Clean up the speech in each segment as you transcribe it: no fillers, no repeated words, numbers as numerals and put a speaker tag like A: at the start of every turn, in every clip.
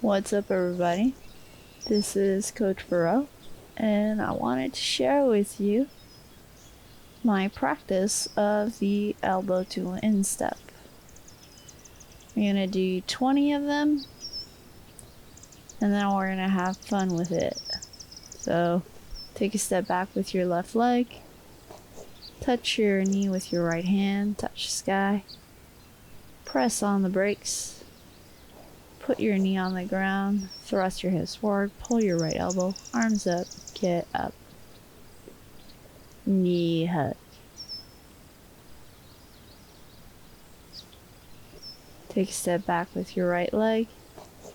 A: What's up, everybody? This is Coach Burrow, and I wanted to share with you my practice of the elbow to instep. We're going to do 20 of them, and then we're going to have fun with it. So, take a step back with your left leg, touch your knee with your right hand, touch the sky, press on the brakes. Put your knee on the ground, thrust your hips forward, pull your right elbow, arms up, get up. Knee hug. Take a step back with your right leg,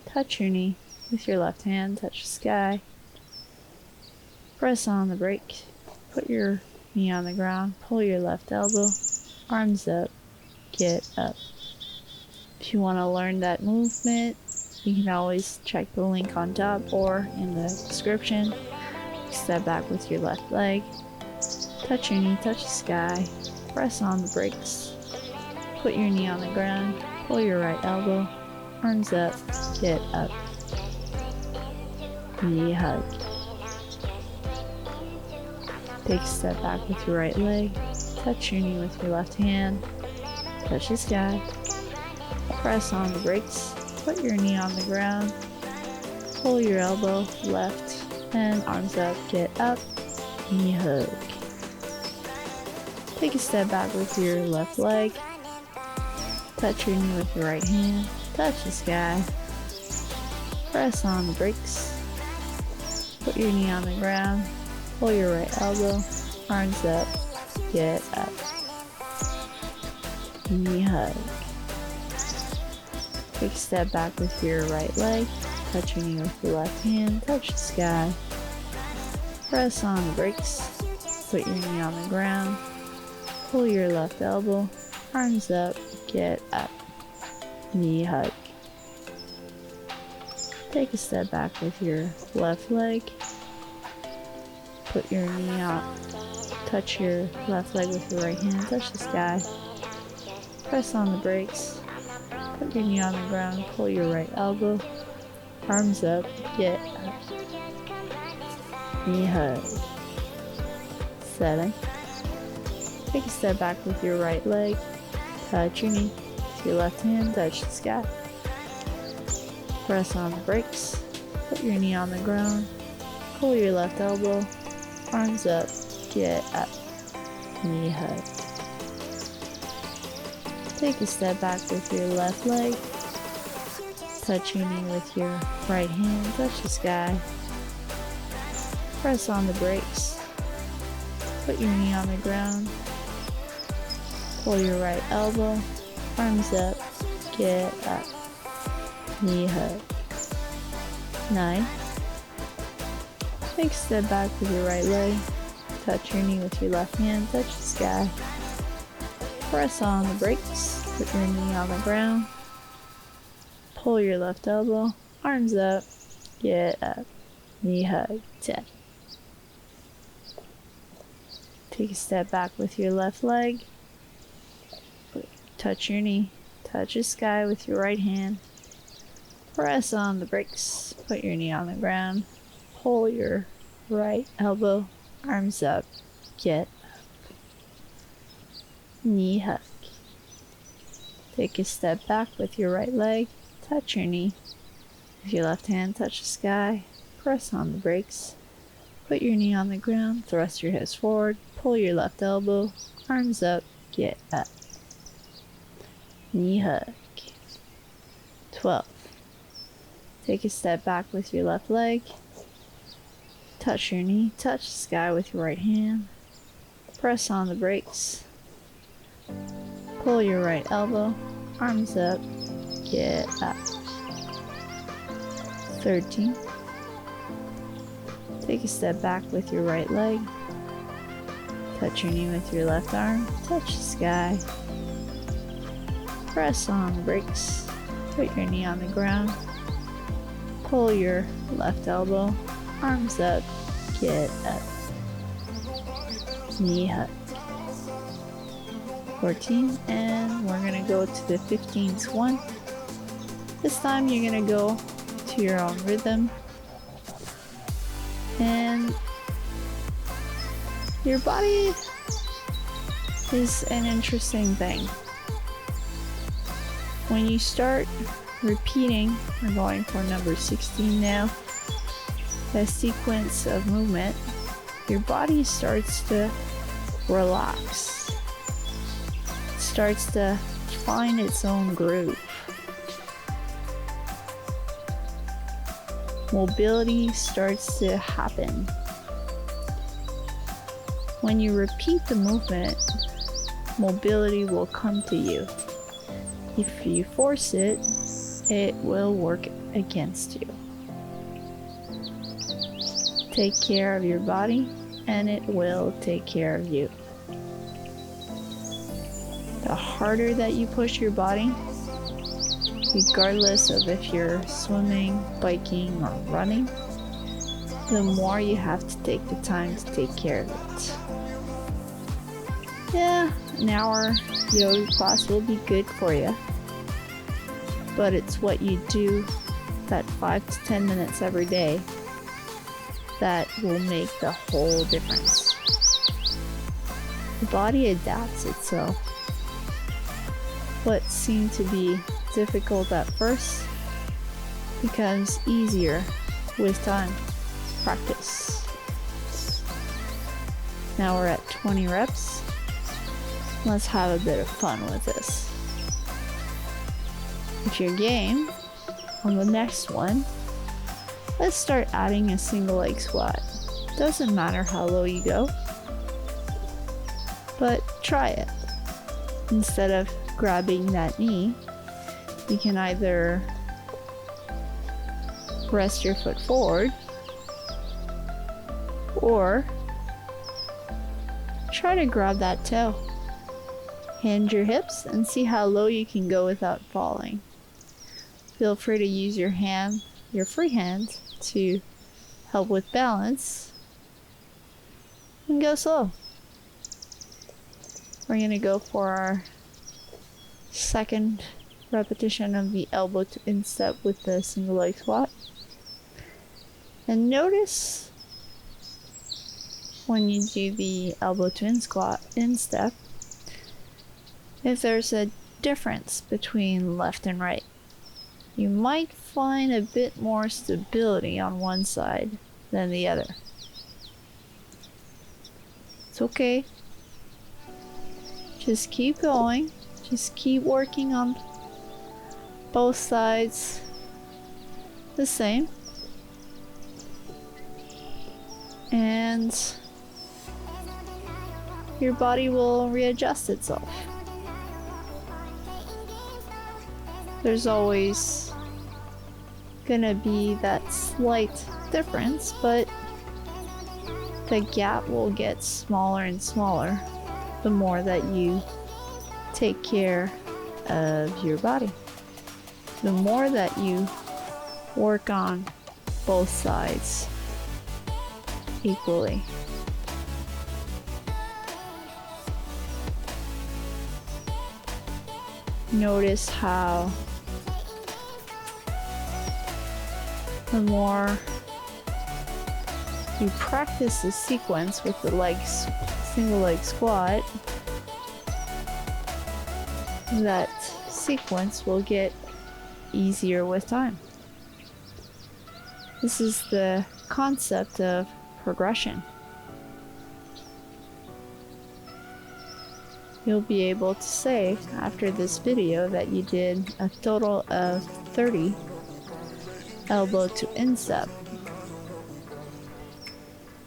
A: touch your knee with your left hand, touch the sky. Press on the brake, put your knee on the ground, pull your left elbow, arms up, get up. If you want to learn that movement, you can always check the link on top or in the description. Step back with your left leg, touch your knee, touch the sky, press on the brakes, put your knee on the ground, pull your right elbow, arms up, get up. Knee hug. Take a step back with your right leg, touch your knee with your left hand, touch the sky. Press on the brakes, put your knee on the ground, pull your elbow left and arms up, get up, knee hug. Take a step back with your left leg, touch your knee with your right hand, touch the sky, press on the brakes, put your knee on the ground, pull your right elbow, arms up, get up, knee hug. Take a step back with your right leg, touch your knee with your left hand, touch the sky, press on the brakes, put your knee on the ground, pull your left elbow, arms up, get up, knee hug. Take a step back with your left leg, put your knee out, touch your left leg with your right hand, touch the sky, press on the brakes, put your knee on the ground, pull your right elbow, arms up, get up, knee hug. 7. Take a step back with your right leg, touch your knee, with your left hand, touch the sky. Press on the brakes, put your knee on the ground, pull your left elbow, arms up, get up, knee hug. Take a step back with your left leg, touch your knee with your right hand, touch the sky, press on the brakes, put your knee on the ground, pull your right elbow, arms up, get up, knee hug. 9. Take a step back with your right leg, touch your knee with your left hand, touch the sky. Press on the brakes, put your knee on the ground, pull your left elbow, arms up, get up, knee hug. 10. Take a step back with your left leg, touch your knee, touch the sky with your right hand, press on the brakes, put your knee on the ground, pull your right elbow, arms up, get knee hug. Take a step back with your right leg, touch your knee. With your left hand, touch the sky, press on the brakes, put your knee on the ground, thrust your hips forward, pull your left elbow, arms up, get up. Knee hug. 12. Take a step back with your left leg, touch your knee, touch the sky with your right hand, press on the brakes, pull your right elbow, arms up, get up. 13. Take a step back with your right leg, touch your knee with your left arm, touch the sky, press on the brakes, put your knee on the ground, pull your left elbow, arms up, get up. Knee hug. 14, and we're gonna go to the 15th one. This time you're gonna go to to your own rhythm. And your body is an interesting thing. When you start repeating, we're going for number 16 now, a sequence of movement, your body starts to relax. It starts to find its own groove. Mobility starts to happen. When you repeat the movement, mobility will come to you. If you force it, it will work against you. Take care of your body, and it will take care of you. The harder that you push your body, regardless of if you're swimming, biking, or running, the more you have to take the time to take care of it. Yeah, an hour yoga class will be good for you, but it's what you do that 5 to 10 minutes every day that will make the whole difference. The body adapts itself. What seemed to be difficult at first becomes easier with time, practice. Now we're at 20 reps. Let's have a bit of fun with this. If you're game, on the next one, let's start adding a single leg squat. Doesn't matter how low you go, but try it. Instead of grabbing that knee, you can either rest your foot forward or try to grab that toe. Hinge your hips and see how low you can go without falling. Feel free to use your hand, your free hand, to help with balance and go slow. We're going to go for our second repetition of the elbow to instep with the single leg squat. And notice when you do the elbow to instep, if there's a difference between left and right. You might find a bit more stability on one side than the other. It's okay. Just keep going. Just keep working on both sides the same. And your body will readjust itself. There's always gonna be that slight difference, but the gap will get smaller and smaller the more that you take care of your body. The more that you work on both sides equally. Notice how the more you practice the sequence with the single leg squat, that sequence will get easier with time. This is the concept of progression. You'll be able to say after this video that you did a total of 30 elbow to instep,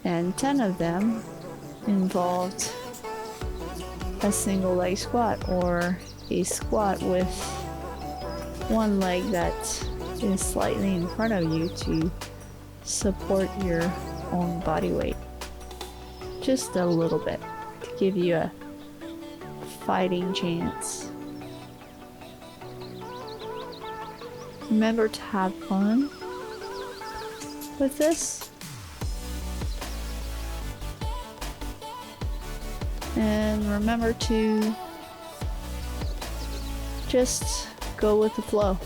A: and 10 of them involved a single leg squat or a squat with one leg that is slightly in front of you to support your own body weight. Just a little bit to give you a fighting chance. Remember to have fun with this. And remember to just go with the flow.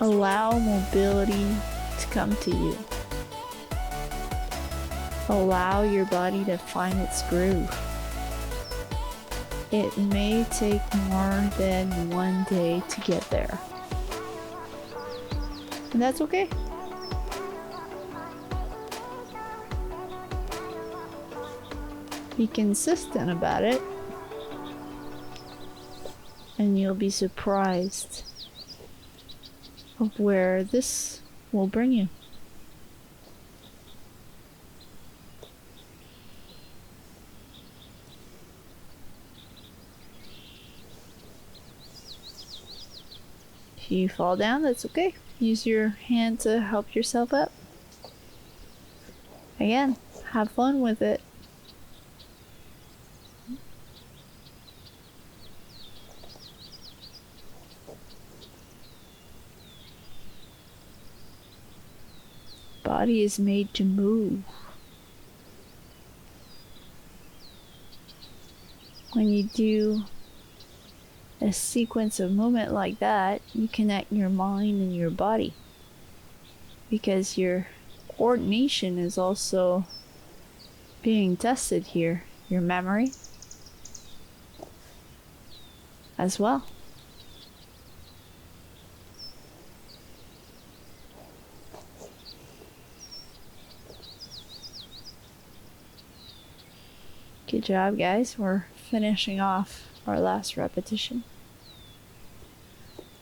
A: Allow mobility to come to you. Allow your body to find its groove. It may take more than one day to get there. And that's okay. Be consistent about it, and you'll be surprised of where this will bring you. If you fall down, that's okay. Use your hand to help yourself up. Again, have fun with it. Body is made to move. When you do a sequence of movement like that, you connect your mind and your body, because your coordination is also being tested here, your memory as well. Good job, guys. We're finishing off our last repetition.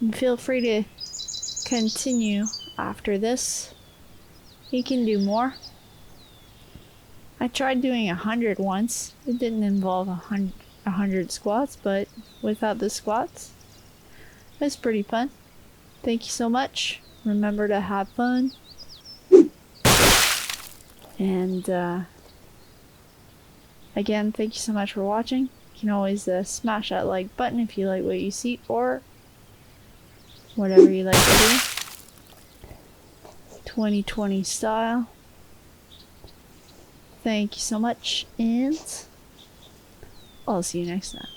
A: And feel free to continue after this. You can do more. I tried doing 100 once. It didn't involve 100 squats, but without the squats, it was pretty fun. Thank you so much. Remember to have fun. And again, thank you so much for watching. You can always smash that like button if you like what you see, or whatever you like to do. 2020 style. Thank you so much, and I'll see you next time.